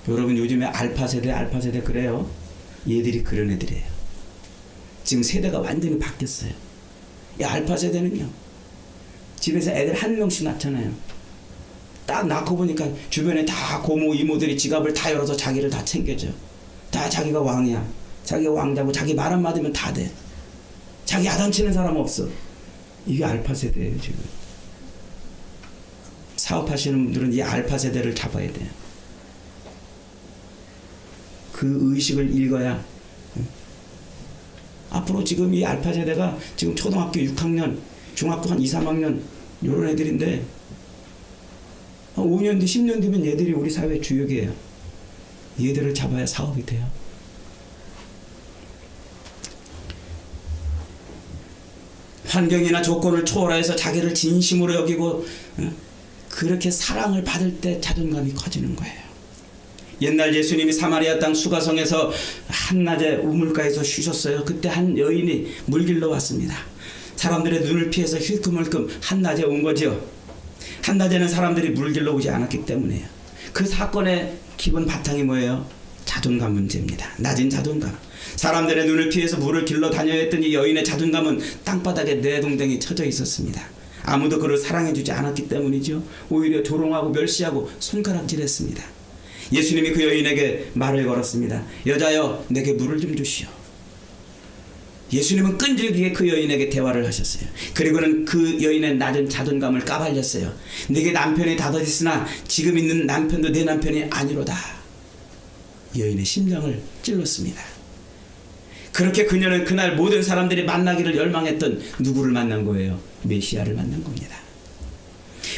여러분 요즘에 알파 세대 그래요. 얘들이 그런 애들이에요. 지금 세대가 완전히 바뀌었어요. 이 알파 세대는요 집에서 애들 한 명씩 낳잖아요. 딱 낳고 보니까 주변에 다 고모 이모들이 지갑을 다 열어서 자기를 다 챙겨줘. 다 자기가 왕이야. 자기가 왕자고 자기 말 한마디면 다 돼. 자기 야단치는 사람 없어. 이게 알파 세대예요. 지금 사업하시는 분들은 이 알파 세대를 잡아야 돼요. 그 의식을 읽어야 앞으로 지금 이 알파 세대가 지금 초등학교 6학년 중학교 한 2, 3학년 이런 애들인데 한 5년 뒤 10년 뒤면 얘들이 우리 사회 주역이에요. 얘들을 잡아야 사업이 돼요. 환경이나 조건을 초월해서 자기를 진심으로 여기고 그렇게 사랑을 받을 때 자존감이 커지는 거예요. 옛날 예수님이 사마리아 땅 수가성에서 한낮에 우물가에서 쉬셨어요. 그때 한 여인이 물길로 왔습니다. 사람들의 눈을 피해서 힐끔힐끔 한낮에 온 거죠. 한낮에는 사람들이 물길로 오지 않았기 때문에요. 그 사건의 기본 바탕이 뭐예요? 자존감 문제입니다. 낮은 자존감. 사람들의 눈을 피해서 물을 길러 다녀야 했던 이 여인의 자존감은 땅바닥에 내동댕이 쳐져 있었습니다. 아무도 그를 사랑해주지 않았기 때문이죠. 오히려 조롱하고 멸시하고 손가락질했습니다. 예수님이 그 여인에게 말을 걸었습니다. 여자여, 내게 물을 좀 주시오. 예수님은 끈질기게 그 여인에게 대화를 하셨어요. 그리고는 그 여인의 낮은 자존감을 까발렸어요. 내게 남편이 다섯 있으나 지금 있는 남편도 내 남편이 아니로다. 여인의 심장을 찔렀습니다. 그렇게 그녀는 그날 모든 사람들이 만나기를 열망했던 누구를 만난 거예요? 메시아를 만난 겁니다.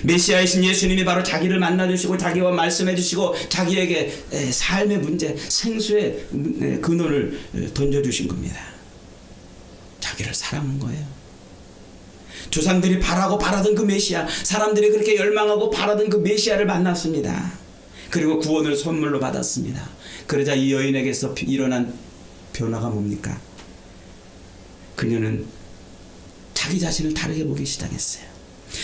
메시아이신 예수님이 바로 자기를 만나주시고 자기와 말씀해주시고 자기에게 삶의 문제, 생수의 근원을 던져주신 겁니다. 자기를 사랑한 거예요. 조상들이 바라고 바라던 그 메시아, 사람들이 그렇게 열망하고 바라던 그 메시아를 만났습니다. 그리고 구원을 선물로 받았습니다. 그러자 이 여인에게서 일어난 변화가 뭡니까? 그녀는 자기 자신을 다르게 보기 시작했어요.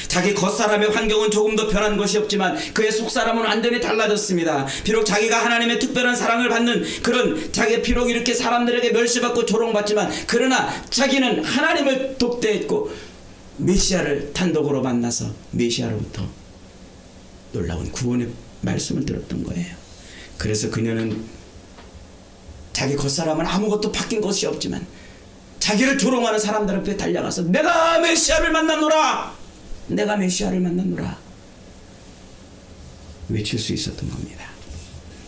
자기 겉사람의 환경은 조금 더 변한 것이 없지만 그의 속사람은 완전히 달라졌습니다. 비록 자기가 하나님의 특별한 사랑을 받는 그런 자기 비록 이렇게 사람들에게 멸시받고 조롱받지만 그러나 자기는 하나님을 독대했고 메시아를 단독으로 만나서 메시아로부터 놀라운 구원의 말씀을 들었던 거예요. 그래서 그녀는 자기 겉사람은 아무것도 바뀐 것이 없지만 자기를 조롱하는 사람들 앞에 달려가서 내가 메시아를 만났노라! 내가 메시아를 만났노라 외칠 수 있었던 겁니다.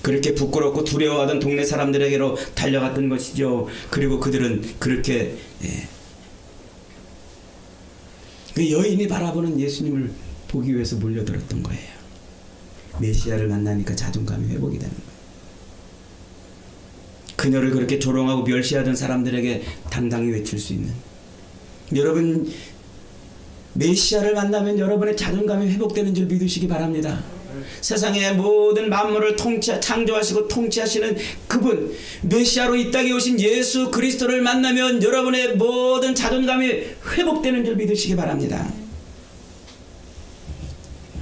그렇게 부끄럽고 두려워하던 동네 사람들에게로 달려갔던 것이죠. 그리고 그들은 그렇게 그 여인이 바라보는 예수님을 보기 위해서 몰려들었던 거예요. 메시아를 만나니까 자존감이 회복이 되는 거예요. 그녀를 그렇게 조롱하고 멸시하던 사람들에게 당당히 외칠 수 있는, 여러분 메시아를 만나면 여러분의 자존감이 회복되는 줄 믿으시기 바랍니다. 세상의 모든 만물을 창조하시고 통치하시는 그분, 메시아로 이 땅에 오신 예수 그리스도를 만나면 여러분의 모든 자존감이 회복되는 줄 믿으시기 바랍니다.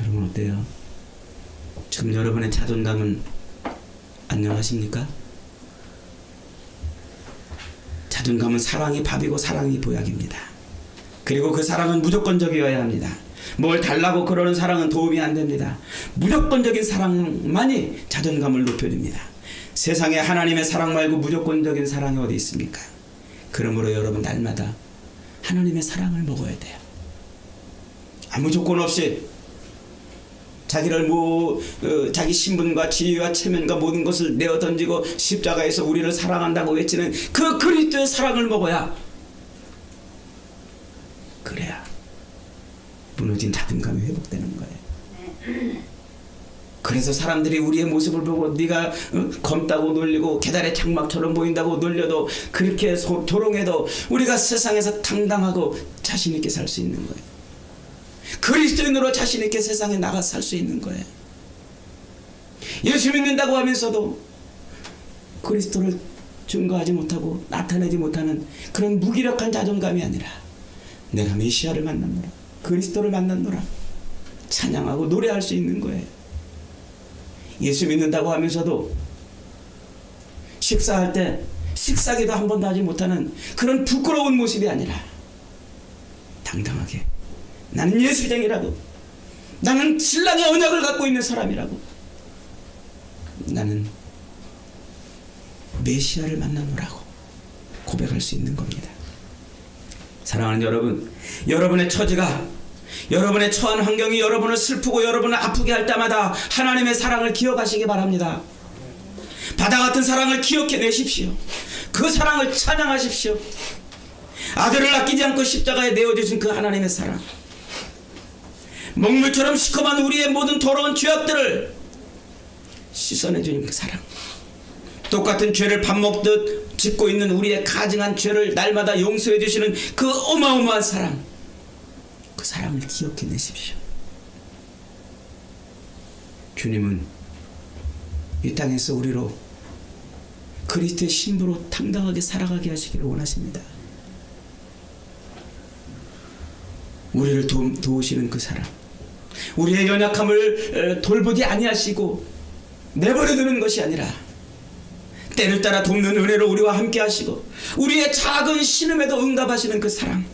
여러분 어때요? 지금 여러분의 자존감은 안녕하십니까? 자존감은 사랑이 밥이고 사랑이 보약입니다. 그리고 그 사랑은 무조건적이어야 합니다. 뭘 달라고 그러는 사랑은 도움이 안 됩니다. 무조건적인 사랑만이 자존감을 높여줍니다. 세상에 하나님의 사랑 말고 무조건적인 사랑이 어디 있습니까? 그러므로 여러분 날마다 하나님의 사랑을 먹어야 돼요. 아무 조건 없이 자기를 자기 신분과 지위와 체면과 모든 것을 내어 던지고 십자가에서 우리를 사랑한다고 외치는 그 그리스도의 사랑을 먹어야, 그래야 무너진 자존감이 회복되는 거예요. 그래서 사람들이 우리의 모습을 보고 네가 검다고 놀리고 계달의 장막처럼 보인다고 놀려도 그렇게 조롱해도 우리가 세상에서 당당하고 자신 있게 살 수 있는 거예요. 그리스도인으로 자신 있게 세상에 나가 살 수 있는 거예요. 예수 믿는다고 하면서도 그리스도를 증거하지 못하고 나타내지 못하는 그런 무기력한 자존감이 아니라 내가 메시아를 만났노라, 그리스도를 만났노라 찬양하고 노래할 수 있는 거예요. 예수 믿는다고 하면서도 식사할 때 식사기도 한 번도 하지 못하는 그런 부끄러운 모습이 아니라 당당하게 나는 예수쟁이라고, 나는 신랑의 언약을 갖고 있는 사람이라고, 나는 메시아를 만나노라고 고백할 수 있는 겁니다. 사랑하는 여러분, 여러분의 처지가, 여러분의 처한 환경이 여러분을 슬프고 여러분을 아프게 할 때마다 하나님의 사랑을 기억하시기 바랍니다. 바다 같은 사랑을 기억해내십시오. 그 사랑을 찬양하십시오. 아들을 아끼지 않고 십자가에 내어주신 그 하나님의 사랑, 먹물처럼 시커먼 우리의 모든 더러운 죄악들을 씻어내주는 그 사랑, 똑같은 죄를 밥 먹듯 짓고 있는 우리의 가증한 죄를 날마다 용서해 주시는 그 어마어마한 사랑, 그 사랑을 기억해내십시오. 주님은 이 땅에서 우리로 그리스도의 신부로 당당하게 살아가게 하시기를 원하십니다. 우리를 도우시는 그 사랑, 우리의 연약함을 돌보지 아니하시고 내버려두는 것이 아니라 때를 따라 돕는 은혜로 우리와 함께 하시고 우리의 작은 신음에도 응답하시는 그 사랑,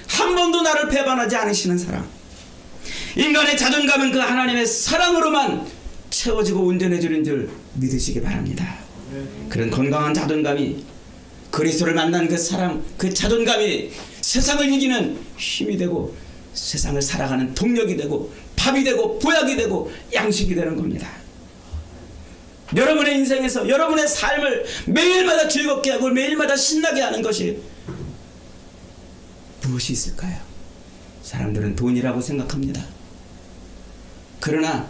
한 번도 나를 배반하지 않으시는 사랑, 인간의 자존감은 그 하나님의 사랑으로만 채워지고 온전해지는 줄 믿으시기 바랍니다. 그런 건강한 자존감이, 그리스도를 만난 그 사랑, 그 자존감이 세상을 이기는 힘이 되고 세상을 살아가는 동력이 되고 밥이 되고 보약이 되고 양식이 되는 겁니다. 여러분의 인생에서 여러분의 삶을 매일마다 즐겁게 하고 매일마다 신나게 하는 것이 무엇이 있을까요? 사람들은 돈이라고 생각합니다. 그러나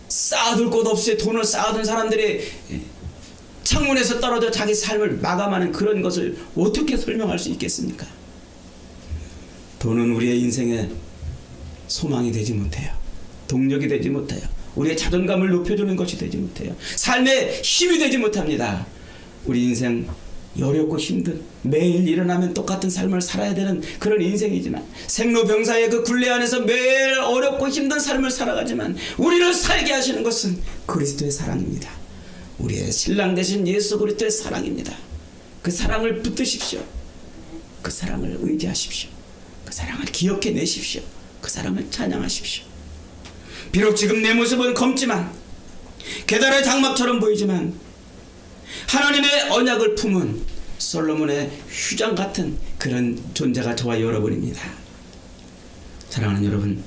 쌓아둘 곳 없이 돈을 쌓아둔 사람들이 창문에서 떨어져 자기 삶을 마감하는 그런 것을 어떻게 설명할 수 있겠습니까? 돈은 우리의 인생의 소망이 되지 못해요. 동력이 되지 못해요. 우리의 자존감을 높여주는 것이 되지 못해요. 삶의 힘이 되지 못합니다. 우리 인생 어렵고 힘든, 매일 일어나면 똑같은 삶을 살아야 되는 그런 인생이지만, 생로병사의 그 굴레 안에서 매일 어렵고 힘든 삶을 살아가지만 우리를 살게 하시는 것은 그리스도의 사랑입니다. 우리의 신랑 되신 예수 그리스도의 사랑입니다. 그 사랑을 붙드십시오. 그 사랑을 의지하십시오. 그 사랑을 기억해내십시오. 그 사랑을 찬양하십시오. 비록 지금 내 모습은 검지만, 계달의 장막처럼 보이지만 하나님의 언약을 품은 솔로몬의 휴장 같은 그런 존재가 저와 여러분입니다. 사랑하는 여러분,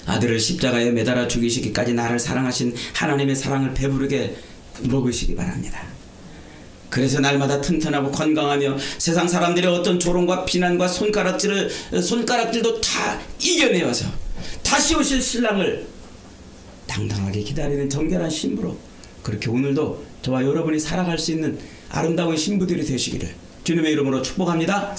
아들을 십자가에 매달아 죽이시기까지 나를 사랑하신 하나님의 사랑을 배부르게 먹으시기 바랍니다. 그래서 날마다 튼튼하고 건강하며 세상 사람들의 어떤 조롱과 비난과 손가락질도 다 이겨내어서 다시 오실 신랑을 당당하게 기다리는 정결한 신부로, 그렇게 오늘도 저와 여러분이 살아갈 수 있는 아름다운 신부들이 되시기를 주님의 이름으로 축복합니다.